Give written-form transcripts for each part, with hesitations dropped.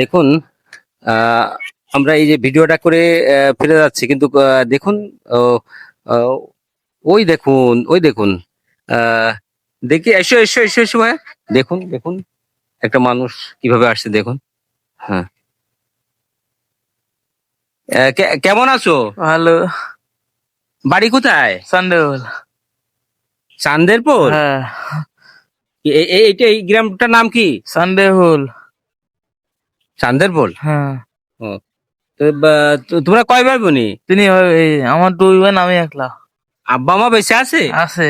দেখুন, আহ, আমরা এই যে ভিডিওটা করে ফিরে যাচ্ছি, কিন্তু দেখুন, আহ, আহ, ওই দেখুন, আহ, দেখি, এসো এসো এসো এসো ভাই। দেখুন দেখুন, একটা মানুষ কিভাবে আসছে দেখুন। হ্যাঁ, কেমন আছো? ভালো। বাড়ি কোথায়? সন্দেহল। চান্দেরপুর? হ্যাঁ, এই গ্রামটার নাম কি? সন্দেহল। চান্দেরপুর। হ্যাঁ, ও, তোমরা কয় ভাই বোনি? তিনি আমার দুই বোন, আমি একলা। আব্বা মা বেঁচে আছে? আছে।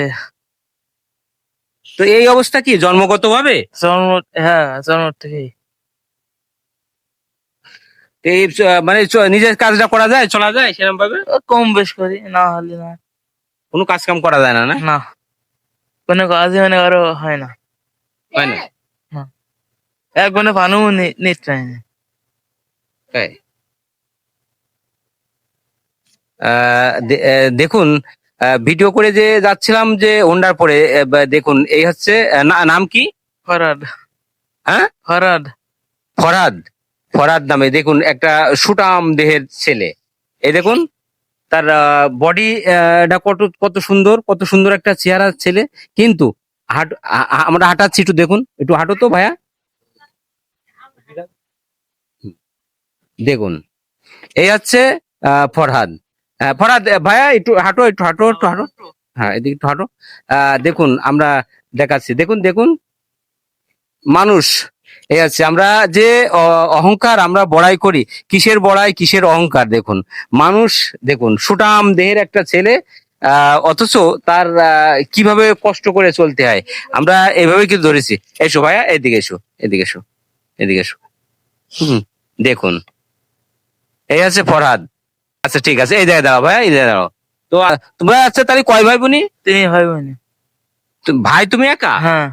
তো এই অবস্থা কি জন্মগত ভাবে? জন্ম, হ্যাঁ, জন্ম থেকেই। এই মানে নিজের কাজটা করা যায়, চলা যায় সেরকম ভাবে? কম বেশ করি, না হলে না। কোনো কাজ কাম করা যায় না? না, না, কোনো কাজই মানে আরো হয় না। হয় না? না। এক বোনে পানু নিত নাই। তাই? দেখুন, ভিডিও করে যে যাচ্ছিলাম যে হোন্ডার পরে, দেখুন এই হচ্ছে, নাম কি? ফরাদ। হ্যাঁ, ফরাদ। ফরহাদ। ফরহাদ নামে দেখুন একটা সুঠাম দেহের ছেলে। এই দেখুন তার বডি কত কত সুন্দর, কত সুন্দর একটা চেহারা ছেলে। কিন্তু আমরা হাঁটাচ্ছি, একটু দেখুন, একটু হাঁটো তো ভাইয়া। দেখুন, এই হচ্ছে ফরহাদ। ফরহাদ, ভাইয়া একটু হাঁটো, একটু হাঁটো, একটু হাঁটো। হ্যাঁ, এদিকে একটু হাঁটো। দেখুন আমরা দেখাচ্ছি, দেখুন দেখুন মানুষ। এই আছে, আমরা যে অহংকার আমরা বড়াই করি, কিসের বড়াই কিসের অহংকার, দেখুন মানুষ। দেখুন সুঠাম দেহের একটা ছেলে, অথচ তার কিভাবে কষ্ট করে চলতে হয়, আমরা এভাবে কিন্তু ধরেছি। এসো ভাইয়া, এদিকে এসো, এদিকে এসো, এদিকে এসো। হুম, দেখুন এই আছে ফরহাদ। আচ্ছা ঠিক আছে, এই জায়গায় দাঁড়াও ভাইয়া, এই জায়গায় দাঁড়াও। তো তোমরা আচ্ছা তাহলে কয় ভাই বোনি? তিনি ভাই বোন। ভাই তুমি একা? হ্যাঁ,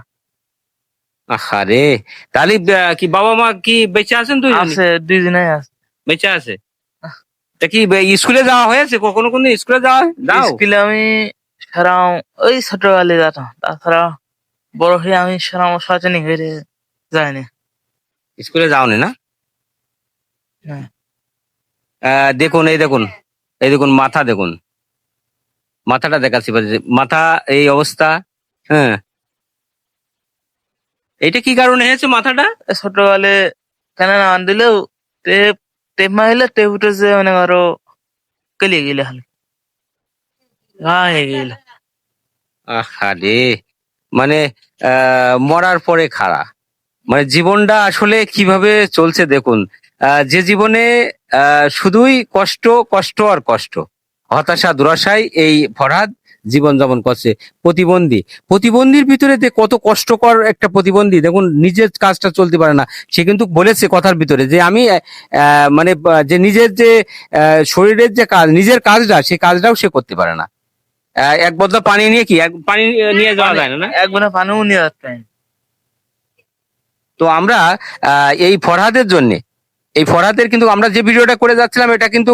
আরে, তাহলে কি বাবা মা কি বেঁচে আছেন? দুই আছে, দুইজনে আছে। বেঁচে আছে? তা কি স্কুলে যাওয়া হয়েছে? কখনো কোনো স্কুলে যাও? স্কুলে আমি সারাম, ওই ছোটবেলায় যেতাম, তাছাড়া বড় হয়ে আমি সারাম সচেতন হয়ে যাইনি। স্কুলে যাওনি না? হ্যাঁ। দেখুন, এই দেখুন, এই দেখুন মাথা দেখুন, মাথাটা দেখাচ্ছি, মাথা এই অবস্থা। হ্যাঁ, এটা কি কারণে হয়েছে মাথাটা? ছোটবেলায় কেন না দিলেও টেপ টেপ মারলে টেপ উঠেছে, মানে আরো কেলিয়ে গেলে হাল হয়ে গেল। আরে, মানে মরার পরে খাড়া, মানে জীবনটা আসলে কিভাবে চলছে দেখুন। যে জীবনে শুধুই কষ্ট কষ্ট আর কষ্ট, হতাশা দুরাশায় এই ফরহাদ জীবন যাপন করছে। প্রতিবন্ধী, প্রতিবন্ধীর ভিতরে যে কত কষ্টকর একটা প্রতিবন্ধী, দেখুন নিজের কাজটা চলতে পারে না। সে কিন্তু বলেছে কথার ভিতরে যে আমি মানে যে নিজের যে শরীরের যে কাজ, নিজের কাজটা, সেই কাজটাও সে করতে পারে না। এক বদলা পানি নিয়ে কি পানি নিয়ে যাওয়া যায় না? না, এক বোনে পানিও নিয়ে যাচ্ছে। তো আমরা এই ফরহাদের জন্য, এই ফরহাদের কিন্তু আমরা যে ভিডিওটা করে যাচ্ছিলাম, এটা কিন্তু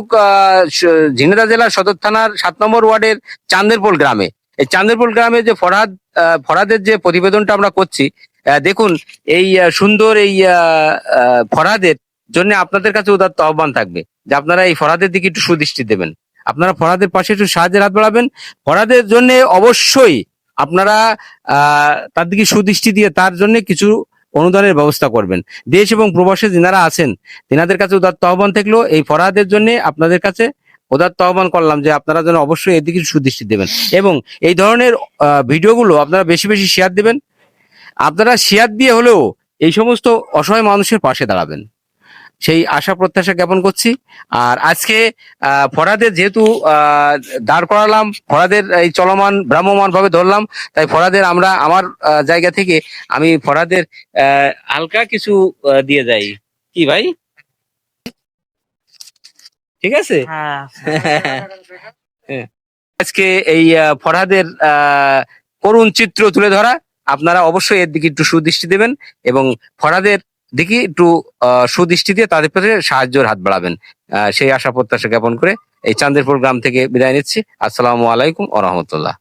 ঝিনাইদহ জেলার সদর থানার 7 নম্বর ওয়ার্ডের চান্দেরপোল গ্রামে। এই চান্দেরপোল গ্রামে যে ফরহাদের যে প্রতিবেদনটা আমরা করছি, দেখুন এই সুন্দর এই ফরহাদের জন্য আপনাদের কাছে উদাত্ত আহ্বান থাকবে যে আপনারা এই ফরহাদের দিকে একটু সুদৃষ্টি দেবেন, আপনারা ফরহাদের পাশে একটু সাহায্যের হাত বাড়াবেন। ফরহাদের জন্য অবশ্যই আপনারা তার দিকে সুদৃষ্টি দিয়ে তার জন্য কিছু অনুদানের ব্যবস্থা করবেন। দেশ এবং প্রবাসে যিনারা আছেন, তিনাদের কাছে উদাত্ত আহ্বান থাকলো, এই ফরহাদের জন্য আপনাদের কাছে উদাত্ত আহ্বান করলাম যে আপনারা যেন অবশ্যই এদিকে সুদৃষ্টি দেবেন, এবং এই ধরনের ভিডিওগুলো আপনারা বেশি বেশি শেয়ার দেবেন। আপনারা শেয়ার দিয়ে হলেও এই সমস্ত অসহায় মানুষের পাশে দাঁড়াবেন, সেই আশা প্রত্যাশা জ্ঞাপন করছি। আর আজকে ফরহাদের যেহেতু দাঁড় করালাম, ফরহাদের এই চলমান ভ্রাম্যমান ভাবে ধরলাম, তাই ফরহাদের আমরা আমার জায়গা থেকে আমি ফরহাদের হালকা কিছু দিয়ে যাই, কি ভাই? ঠিক আছে। হ্যাঁ। হ্যাঁ। আজকে এই ফরহাদের করুণ চিত্র তুলে ধরা, আপনারা অবশ্যই এর দিকে একটু সুদৃষ্টি দেবেন, এবং ফরহাদের দিকে একটু সুদৃষ্টি দিয়ে তাদের প্রতি সাহায্যের হাত বাড়াবেন, সেই আশা প্রত্যাশা জ্ঞাপন করে এই চান্দেরপুর গ্রাম থেকে বিদায় নিচ্ছি। আসসালামু আলাইকুম ওয়া রাহমাতুল্লাহ।